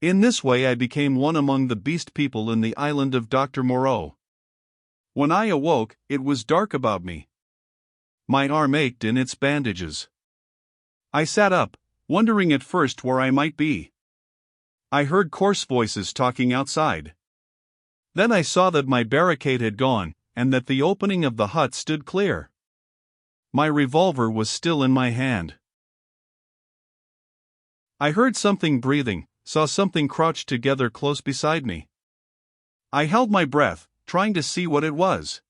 In this way I became one among the beast people in the island of Doctor Moreau. When I awoke, it was dark about me. My arm ached in its bandages. I sat up, wondering at first where I might be. I heard coarse voices talking outside. Then I saw that my barricade had gone, and that the opening of the hut stood clear. My revolver was still in my hand. I heard something breathing, saw something crouched together close beside me. I held my breath, trying to see what it was.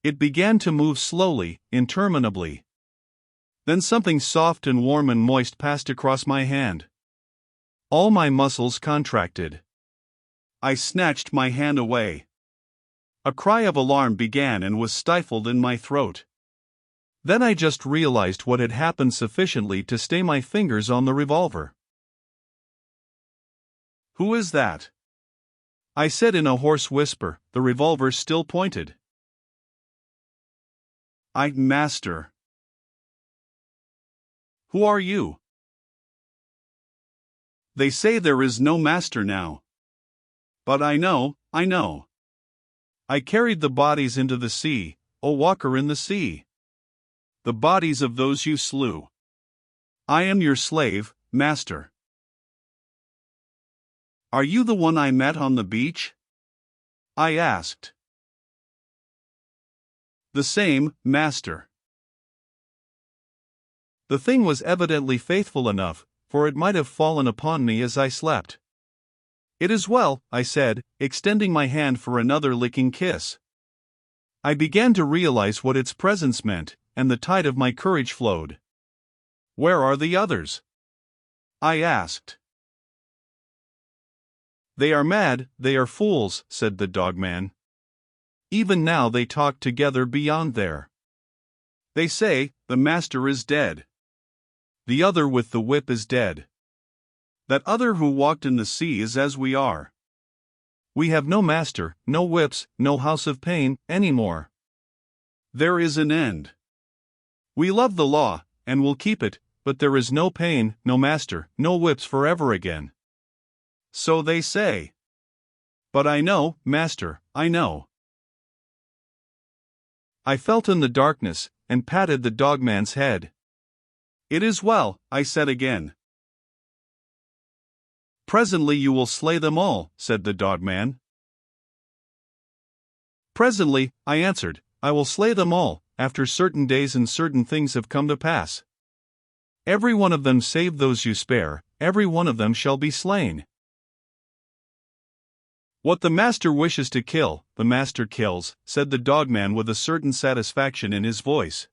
It began to move slowly, interminably. Then something soft and warm and moist passed across my hand. All my muscles contracted. I snatched my hand away. A cry of alarm began and was stifled in my throat. Then I just realized what had happened sufficiently to stay my fingers on the revolver. "Who is that?" I said in a hoarse whisper, the revolver still pointed. "Master." "Who are you?" "They say there is no master now." "But I know. I carried the bodies into the sea, O walker in the sea. The bodies of those you slew. I am your slave, master." "Are you the one I met on the beach?" I asked. "The same, master." The thing was evidently faithful enough, for it might have fallen upon me as I slept. "It is well," I said, extending my hand for another licking kiss. I began to realize what its presence meant, and the tide of my courage flowed. "Where are the others?" I asked. "They are mad, they are fools," said the dogman. "Even now they talk together beyond there. They say, the master is dead. The other with the whip is dead. That other who walked in the sea is as we are. We have no master, no whips, no house of pain, anymore. There is an end. We love the law, and will keep it, but there is no pain, no master, no whips forever again. So they say. But I know, master, I know." I felt in the darkness, and patted the dogman's head. "It is well," I said again. "Presently you will slay them all," said the dogman. "Presently," I answered, "I will slay them all, after certain days and certain things have come to pass. Every one of them save those you spare, every one of them shall be slain. What the master wishes to kill, the master kills," said the dogman with a certain satisfaction in his voice.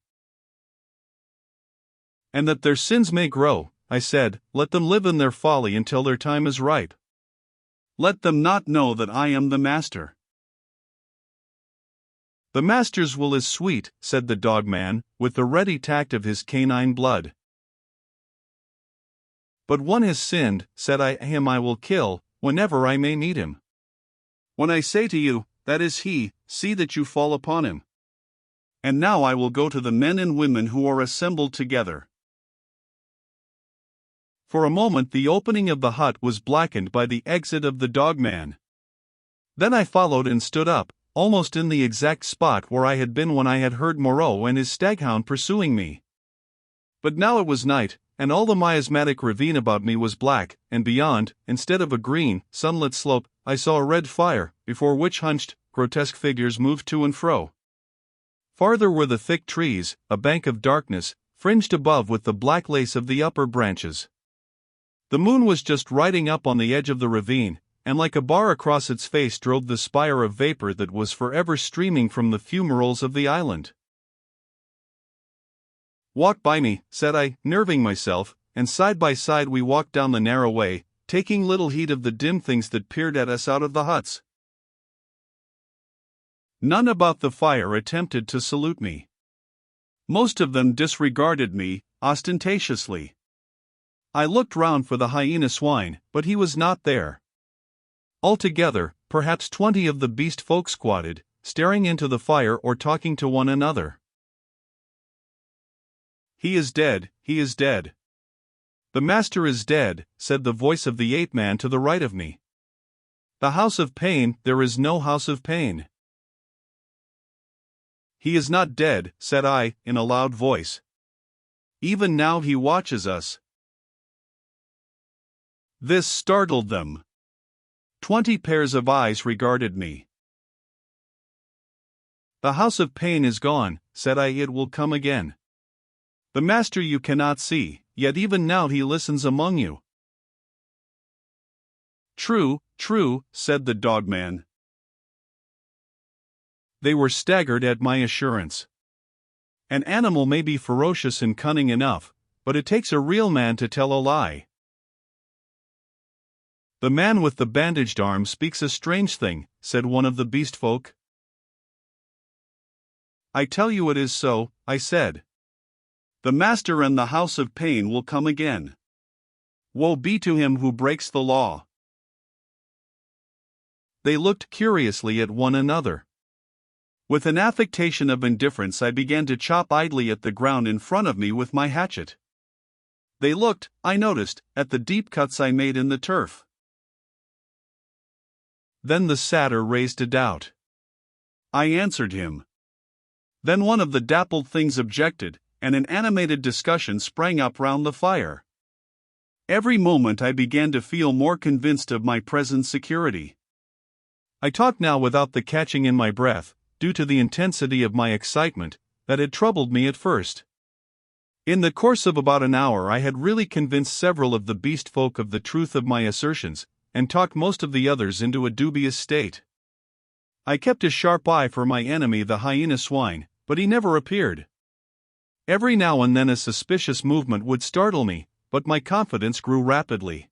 "And that their sins may grow," I said, "let them live in their folly until their time is ripe. Let them not know that I am the master." "The master's will is sweet," said the dogman, with the ready tact of his canine blood. "But one has sinned," said I, "him I will kill, whenever I may meet him. When I say to you, that is he, see that you fall upon him. And now I will go to the men and women who are assembled together." For a moment the opening of the hut was blackened by the exit of the dogman. Then I followed and stood up, almost in the exact spot where I had been when I had heard Moreau and his staghound pursuing me. But now it was night, and all the miasmatic ravine about me was black, and beyond, instead of a green, sunlit slope, I saw a red fire, before which hunched, grotesque figures moved to and fro. Farther were the thick trees, a bank of darkness, fringed above with the black lace of the upper branches. The moon was just riding up on the edge of the ravine, and like a bar across its face drove the spire of vapor that was forever streaming from the fumaroles of the island. "Walk by me," said I, nerving myself, and side by side we walked down the narrow way, taking little heed of the dim things that peered at us out of the huts. None about the fire attempted to salute me. Most of them disregarded me, ostentatiously. I looked round for the hyena swine, but he was not there. Altogether, perhaps 20 of the beast folk squatted, staring into the fire or talking to one another. "He is dead, he is dead." "The master is dead," said the voice of the ape-man to the right of me. "The house of pain, there is no house of pain." "He is not dead," said I, in a loud voice. "Even now he watches us." This startled them. 20 pairs of eyes regarded me. "The house of pain is gone," said I, "it will come again. The master you cannot see, yet even now he listens among you." "True, true," said the dogman. They were staggered at my assurance. An animal may be ferocious and cunning enough, but it takes a real man to tell a lie. "The man with the bandaged arm speaks a strange thing," said one of the beast folk. "I tell you it is so," I said. "The master and the house of pain will come again. Woe be to him who breaks the law." They looked curiously at one another. With an affectation of indifference I began to chop idly at the ground in front of me with my hatchet. They looked, I noticed, at the deep cuts I made in the turf. Then the satyr raised a doubt. I answered him. Then one of the dappled things objected, and an animated discussion sprang up round the fire. Every moment I began to feel more convinced of my present security. I talked now without the catching in my breath, due to the intensity of my excitement, that had troubled me at first. In the course of about an hour I had really convinced several of the beast folk of the truth of my assertions, and talked most of the others into a dubious state. I kept a sharp eye for my enemy the hyena swine, but he never appeared. Every now and then a suspicious movement would startle me, but my confidence grew rapidly.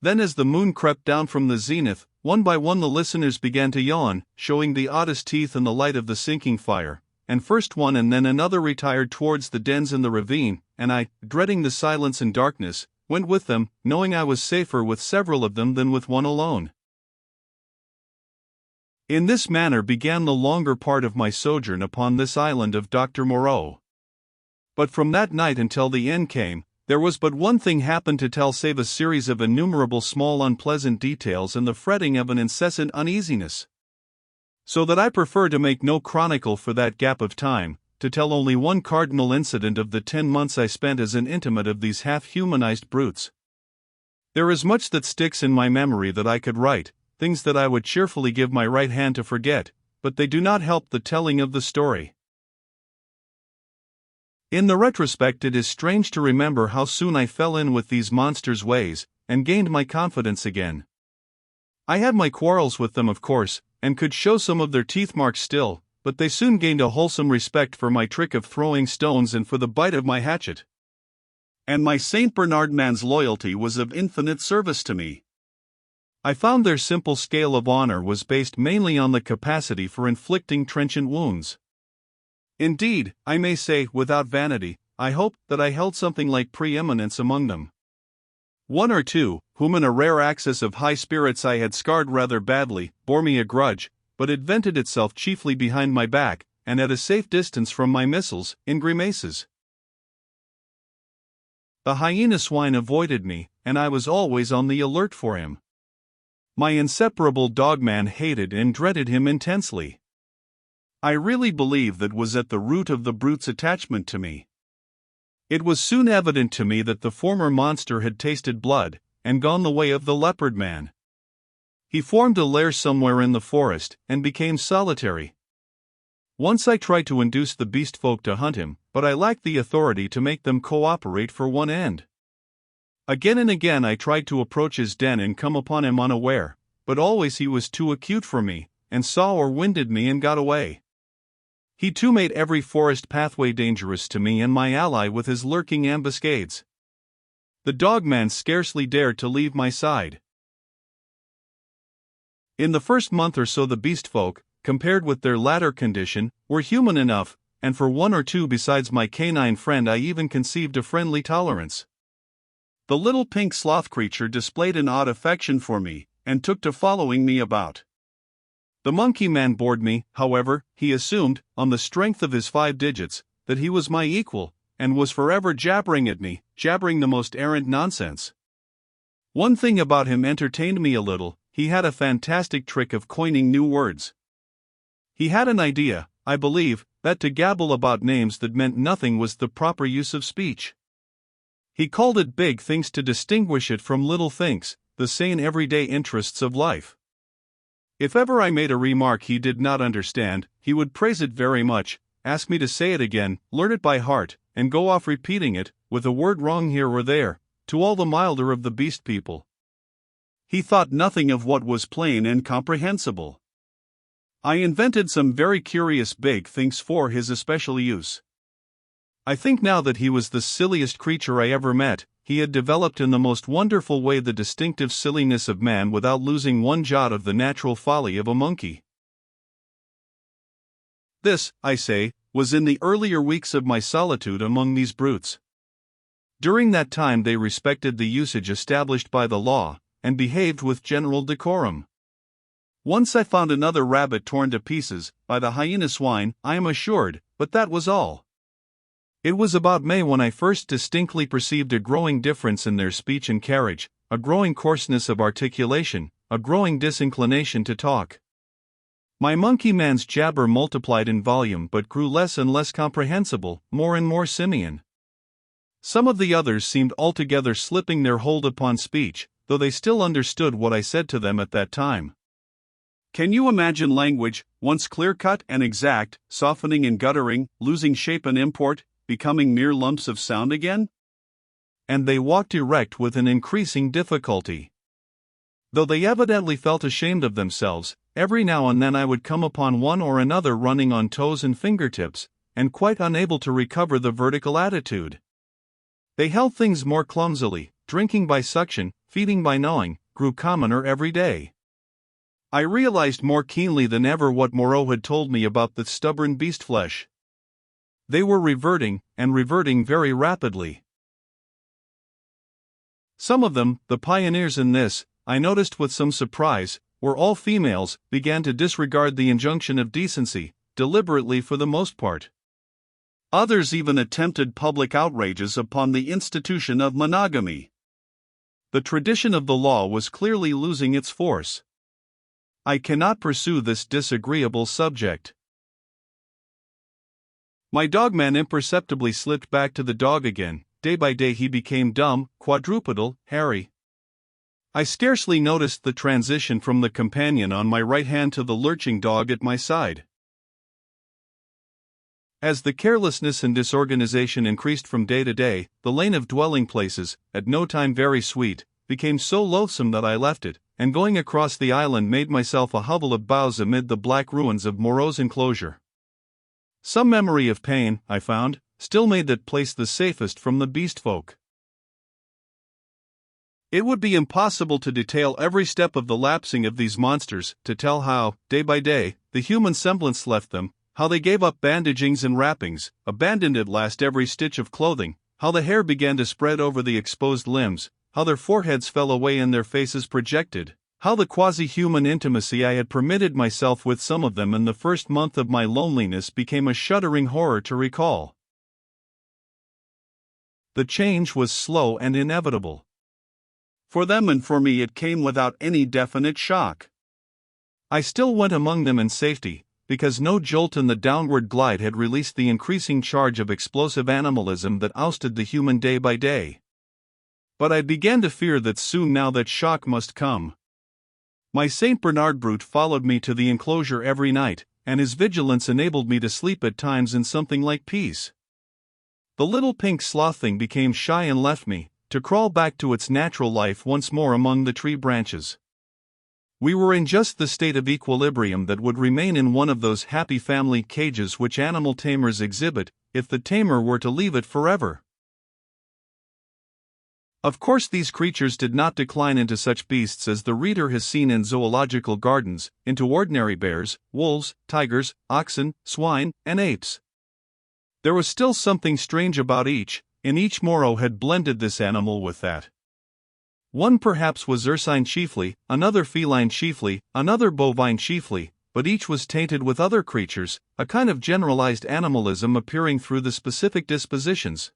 Then as the moon crept down from the zenith, one by one the listeners began to yawn, showing the oddest teeth in the light of the sinking fire, and first one and then another retired towards the dens in the ravine, and I, dreading the silence and darkness, went with them, knowing I was safer with several of them than with one alone. In this manner began the longer part of my sojourn upon this island of Doctor Moreau. But from that night until the end came, there was but one thing happened to tell save a series of innumerable small unpleasant details and the fretting of an incessant uneasiness. So that I prefer to make no chronicle for that gap of time, to tell only one cardinal incident of the 10 months I spent as an intimate of these half-humanized brutes. There is much that sticks in my memory that I could write, things that I would cheerfully give my right hand to forget, but they do not help the telling of the story. In the retrospect it is strange to remember how soon I fell in with these monsters' ways, and gained my confidence again. I had my quarrels with them of course, and could show some of their teeth marks still, but they soon gained a wholesome respect for my trick of throwing stones and for the bite of my hatchet. And my St. Bernard man's loyalty was of infinite service to me. I found their simple scale of honor was based mainly on the capacity for inflicting trenchant wounds. Indeed, I may say, without vanity, I hope that I held something like preeminence among them. One or two, whom in a rare access of high spirits I had scarred rather badly, bore me a grudge, but it vented itself chiefly behind my back, and at a safe distance from my missiles, in grimaces. The hyena swine avoided me, and I was always on the alert for him. My inseparable dogman hated and dreaded him intensely. I really believe that was at the root of the brute's attachment to me. It was soon evident to me that the former monster had tasted blood, and gone the way of the leopard man. He formed a lair somewhere in the forest, and became solitary. Once I tried to induce the beast folk to hunt him, but I lacked the authority to make them cooperate for one end. Again and again I tried to approach his den and come upon him unaware, but always he was too acute for me, and saw or winded me and got away. He too made every forest pathway dangerous to me and my ally with his lurking ambuscades. The dogman scarcely dared to leave my side. In the first month or so the beast folk, compared with their latter condition, were human enough, and for one or two besides my canine friend I even conceived a friendly tolerance. The little pink sloth creature displayed an odd affection for me, and took to following me about. The monkey man bored me, however. He assumed, on the strength of his 5 digits, that he was my equal, and was forever jabbering at me, jabbering the most errant nonsense. One thing about him entertained me a little: he had a fantastic trick of coining new words. He had an idea, I believe, that to gabble about names that meant nothing was the proper use of speech. He called it big things to distinguish it from little things, the sane everyday interests of life. If ever I made a remark he did not understand, he would praise it very much, ask me to say it again, learn it by heart, and go off repeating it, with a word wrong here or there, to all the milder of the beast people. He thought nothing of what was plain and comprehensible. I invented some very curious big things for his especial use. I think now that he was the silliest creature I ever met. He had developed in the most wonderful way the distinctive silliness of man without losing one jot of the natural folly of a monkey. This, I say, was in the earlier weeks of my solitude among these brutes. During that time they respected the usage established by the law, and behaved with general decorum. Once I found another rabbit torn to pieces, by the hyena swine, I am assured, but that was all. It was about May when I first distinctly perceived a growing difference in their speech and carriage, a growing coarseness of articulation, a growing disinclination to talk. My monkey man's jabber multiplied in volume but grew less and less comprehensible, more and more simian. Some of the others seemed altogether slipping their hold upon speech, though they still understood what I said to them at that time. Can you imagine language, once clear-cut and exact, softening and guttering, losing shape and import, becoming mere lumps of sound again? And they walked erect with an increasing difficulty. Though they evidently felt ashamed of themselves, every now and then I would come upon one or another running on toes and fingertips, and quite unable to recover the vertical attitude. They held things more clumsily, drinking by suction, feeding by gnawing, grew commoner every day. I realized more keenly than ever what Moreau had told me about the stubborn beast flesh. They were reverting, and reverting very rapidly. Some of them, the pioneers in this, I noticed with some surprise, were all females, began to disregard the injunction of decency, deliberately for the most part. Others even attempted public outrages upon the institution of monogamy. The tradition of the law was clearly losing its force. I cannot pursue this disagreeable subject. My dogman imperceptibly slipped back to the dog again. Day by day he became dumb, quadrupedal, hairy. I scarcely noticed the transition from the companion on my right hand to the lurching dog at my side. As the carelessness and disorganization increased from day to day, the lane of dwelling places, at no time very sweet, became so loathsome that I left it, and going across the island made myself a hovel of boughs amid the black ruins of Moreau's enclosure. Some memory of pain, I found, still made that place the safest from the beast folk. It would be impossible to detail every step of the lapsing of these monsters, to tell how, day by day, the human semblance left them, how they gave up bandagings and wrappings, abandoned at last every stitch of clothing, how the hair began to spread over the exposed limbs, how their foreheads fell away and their faces projected, how the quasi-human intimacy I had permitted myself with some of them in the first month of my loneliness became a shuddering horror to recall. The change was slow and inevitable. For them and for me it came without any definite shock. I still went among them in safety, because no jolt in the downward glide had released the increasing charge of explosive animalism that ousted the human day by day. But I began to fear that soon now that shock must come. My St. Bernard brute followed me to the enclosure every night, and his vigilance enabled me to sleep at times in something like peace. The little pink sloth thing became shy and left me, to crawl back to its natural life once more among the tree branches. We were in just the state of equilibrium that would remain in one of those happy family cages which animal tamers exhibit, if the tamer were to leave it forever. Of course these creatures did not decline into such beasts as the reader has seen in zoological gardens, into ordinary bears, wolves, tigers, oxen, swine, and apes. There was still something strange about each, and each Moreau had blended this animal with that. One perhaps was ursine chiefly, another feline chiefly, another bovine chiefly, but each was tainted with other creatures, a kind of generalized animalism appearing through the specific dispositions.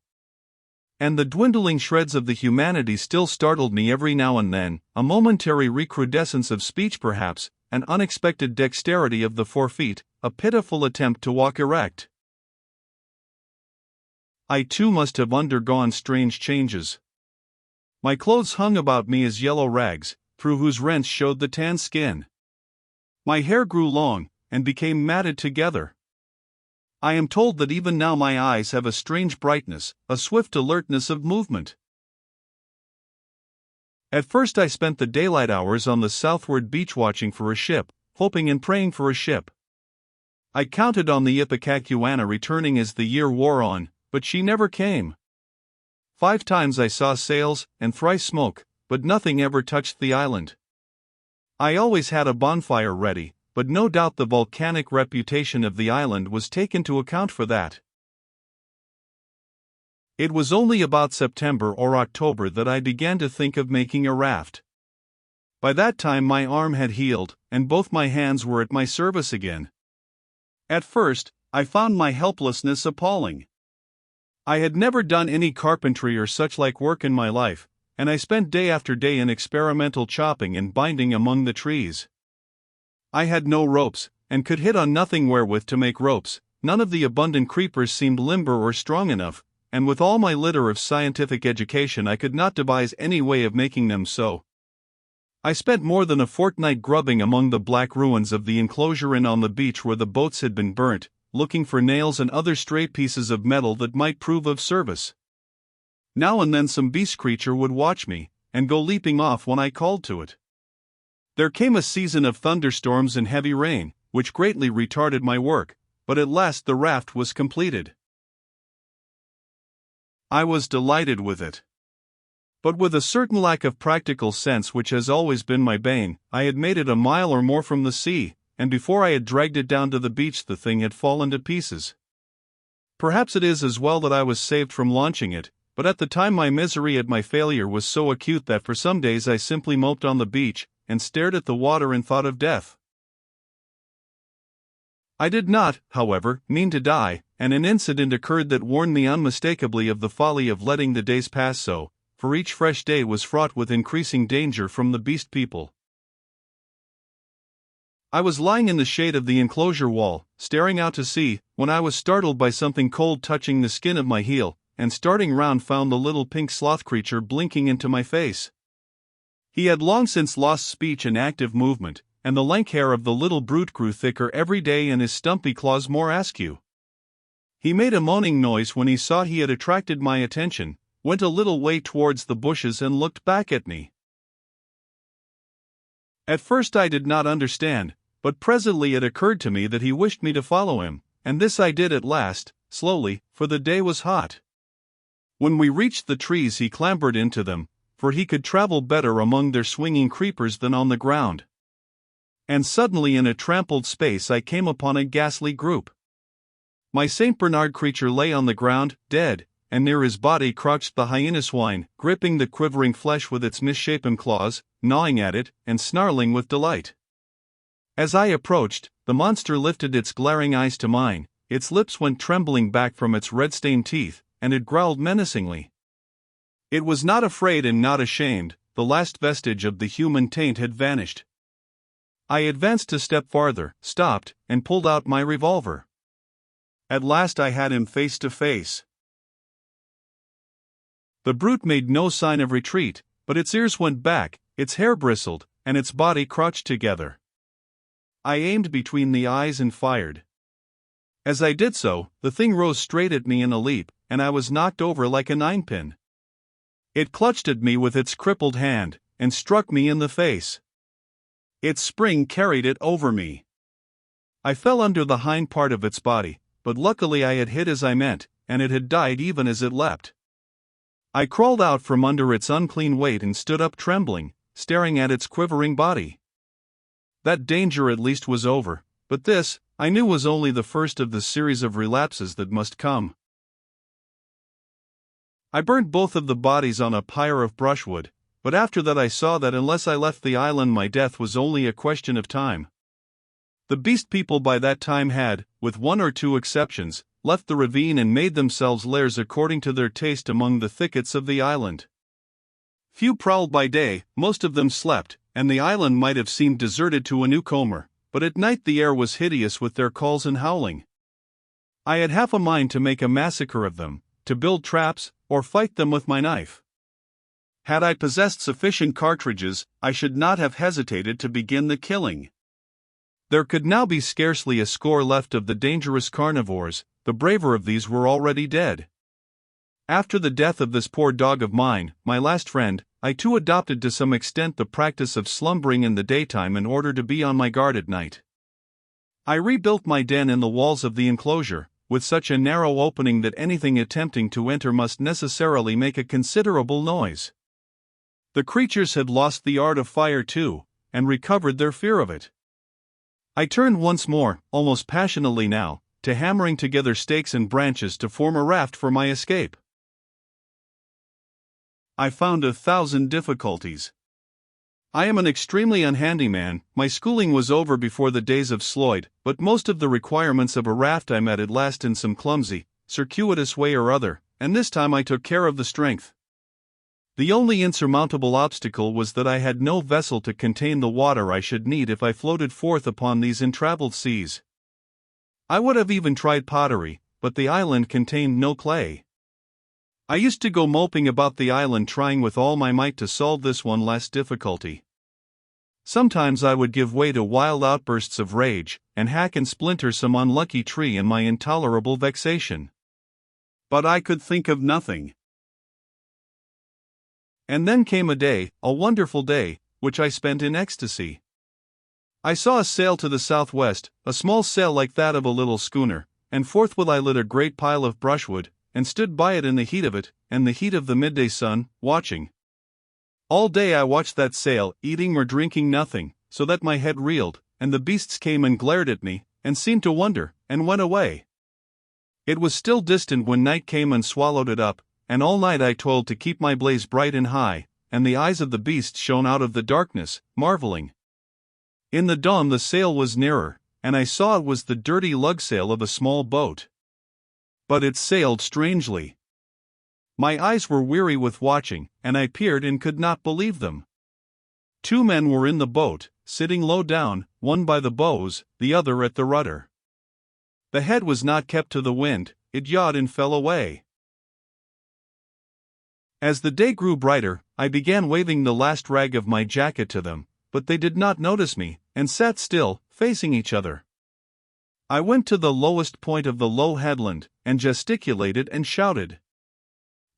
And the dwindling shreds of the humanity still startled me every now and then, a momentary recrudescence of speech perhaps, an unexpected dexterity of the forefeet, a pitiful attempt to walk erect. I too must have undergone strange changes. My clothes hung about me as yellow rags, through whose rents showed the tan skin. My hair grew long, and became matted together. I am told that even now my eyes have a strange brightness, a swift alertness of movement. At first I spent the daylight hours on the southward beach watching for a ship, hoping and praying for a ship. I counted on the Ipecacuanha returning as the year wore on, but she never came. 5 times I saw sails, and thrice smoke, but nothing ever touched the island. I always had a bonfire ready, but no doubt the volcanic reputation of the island was taken to account for that. It was only about September or October that I began to think of making a raft. By that time my arm had healed, and both my hands were at my service again. At first, I found my helplessness appalling. I had never done any carpentry or such like work in my life, and I spent day after day in experimental chopping and binding among the trees. I had no ropes, and could hit on nothing wherewith to make ropes. None of the abundant creepers seemed limber or strong enough, and with all my litter of scientific education I could not devise any way of making them so. I spent more than a fortnight grubbing among the black ruins of the enclosure and on the beach where the boats had been burnt, looking for nails and other stray pieces of metal that might prove of service. Now and then some beast creature would watch me, and go leaping off when I called to it. There came a season of thunderstorms and heavy rain, which greatly retarded my work, but at last the raft was completed. I was delighted with it. But with a certain lack of practical sense which has always been my bane, I had made it a mile or more from the sea, and before I had dragged it down to the beach the thing had fallen to pieces. Perhaps it is as well that I was saved from launching it, but at the time my misery at my failure was so acute that for some days I simply moped on the beach, and stared at the water and thought of death. I did not, however, mean to die, and an incident occurred that warned me unmistakably of the folly of letting the days pass so, for each fresh day was fraught with increasing danger from the beast people. I was lying in the shade of the enclosure wall, staring out to sea, when I was startled by something cold touching the skin of my heel, and starting round found the little pink sloth creature blinking into my face. He had long since lost speech and active movement, and the lank hair of the little brute grew thicker every day and his stumpy claws more askew. He made a moaning noise when he saw he had attracted my attention, went a little way towards the bushes and looked back at me. At first I did not understand, but presently it occurred to me that he wished me to follow him, and this I did at last, slowly, for the day was hot. When we reached the trees he clambered into them, for he could travel better among their swinging creepers than on the ground. And suddenly in a trampled space I came upon a ghastly group. My St. Bernard creature lay on the ground, dead, and near his body crouched the hyena swine, gripping the quivering flesh with its misshapen claws, gnawing at it, and snarling with delight. As I approached, the monster lifted its glaring eyes to mine, its lips went trembling back from its red-stained teeth, and it growled menacingly. It was not afraid and not ashamed, the last vestige of the human taint had vanished. I advanced a step farther, stopped, and pulled out my revolver. At last I had him face to face. The brute made no sign of retreat, but its ears went back, its hair bristled, and its body crouched together. I aimed between the eyes and fired. As I did so, the thing rose straight at me in a leap, and I was knocked over like a ninepin. It clutched at me with its crippled hand, and struck me in the face. Its spring carried it over me. I fell under the hind part of its body, but luckily I had hit as I meant, and it had died even as it leapt. I crawled out from under its unclean weight and stood up trembling, staring at its quivering body. That danger at least was over, but this, I knew, was only the first of the series of relapses that must come. I burnt both of the bodies on a pyre of brushwood, but after that I saw that unless I left the island my death was only a question of time. The beast people by that time had, with one or two exceptions, left the ravine and made themselves lairs according to their taste among the thickets of the island. Few prowled by day, most of them slept, and the island might have seemed deserted to a newcomer, but at night the air was hideous with their calls and howling. I had half a mind to make a massacre of them, to build traps, or fight them with my knife. Had I possessed sufficient cartridges, I should not have hesitated to begin the killing. There could now be scarcely a score left of the dangerous carnivores. The braver of these were already dead. After the death of this poor dog of mine, my last friend, I too adopted to some extent the practice of slumbering in the daytime in order to be on my guard at night. I rebuilt my den in the walls of the enclosure, with such a narrow opening that anything attempting to enter must necessarily make a considerable noise. The creatures had lost the art of fire too, and recovered their fear of it. I turned once more, almost passionately now, to hammering together stakes and branches to form a raft for my escape. I found 1,000 difficulties. I am an extremely unhandy man. My schooling was over before the days of Sloyd, but most of the requirements of a raft I met at last in some clumsy, circuitous way or other, and this time I took care of the strength. The only insurmountable obstacle was that I had no vessel to contain the water I should need if I floated forth upon these untraveled seas. I would have even tried pottery, but the island contained no clay. I used to go moping about the island trying with all my might to solve this one last difficulty. Sometimes I would give way to wild outbursts of rage, and hack and splinter some unlucky tree in my intolerable vexation. But I could think of nothing. And then came a day, a wonderful day, which I spent in ecstasy. I saw a sail to the southwest, a small sail like that of a little schooner, and forthwith I lit a great pile of brushwood, and stood by it in the heat of it, and the heat of the midday sun, watching. All day I watched that sail, eating or drinking nothing, so that my head reeled, and the beasts came and glared at me, and seemed to wonder, and went away. It was still distant when night came and swallowed it up, and all night I toiled to keep my blaze bright and high, and the eyes of the beasts shone out of the darkness, marveling. In the dawn the sail was nearer, and I saw it was the dirty lug sail of a small boat. But it sailed strangely. My eyes were weary with watching, and I peered and could not believe them. 2 men were in the boat, sitting low down, one by the bows, the other at the rudder. The head was not kept to the wind, it yawed and fell away. As the day grew brighter, I began waving the last rag of my jacket to them, but they did not notice me, and sat still, facing each other. I went to the lowest point of the low headland, and gesticulated and shouted.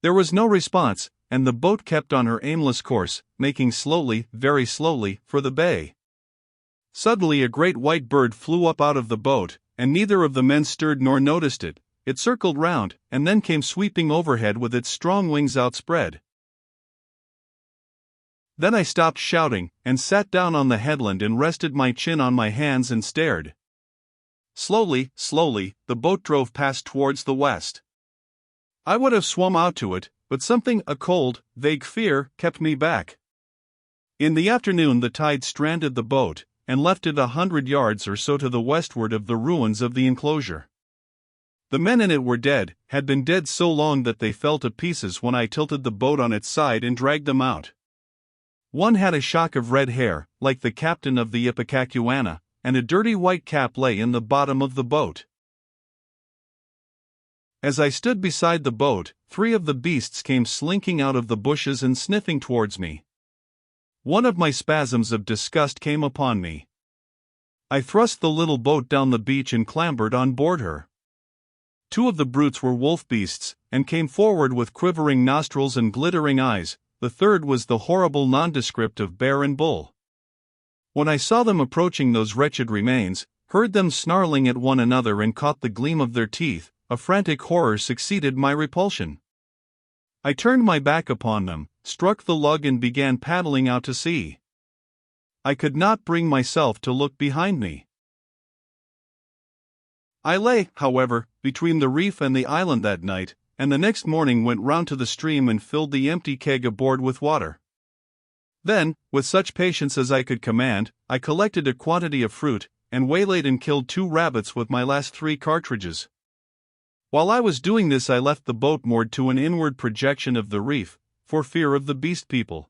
There was no response, and the boat kept on her aimless course, making slowly, very slowly, for the bay. Suddenly a great white bird flew up out of the boat, and neither of the men stirred nor noticed it. It circled round, and then came sweeping overhead with its strong wings outspread. Then I stopped shouting, and sat down on the headland and rested my chin on my hands and stared. Slowly, slowly, the boat drove past towards the west. I would have swum out to it, but something, a cold, vague fear, kept me back. In the afternoon the tide stranded the boat, and left it 100 yards or so to the westward of the ruins of the enclosure. The men in it were dead, had been dead so long that they fell to pieces when I tilted the boat on its side and dragged them out. One had a shock of red hair, like the captain of the Ipecacuanha, and a dirty white cap lay in the bottom of the boat. As I stood beside the boat, 3 of the beasts came slinking out of the bushes and sniffing towards me. One of my spasms of disgust came upon me. I thrust the little boat down the beach and clambered on board her. 2 of the brutes were wolf beasts, and came forward with quivering nostrils and glittering eyes. The third was the horrible nondescript of bear and bull. When I saw them approaching those wretched remains, heard them snarling at one another and caught the gleam of their teeth, a frantic horror succeeded my repulsion. I turned my back upon them, struck the lug and began paddling out to sea. I could not bring myself to look behind me. I lay, however, between the reef and the island that night, and the next morning went round to the stream and filled the empty keg aboard with water. Then, with such patience as I could command, I collected a quantity of fruit, and waylaid and killed 2 rabbits with my last 3 cartridges. While I was doing this, I left the boat moored to an inward projection of the reef, for fear of the beast people.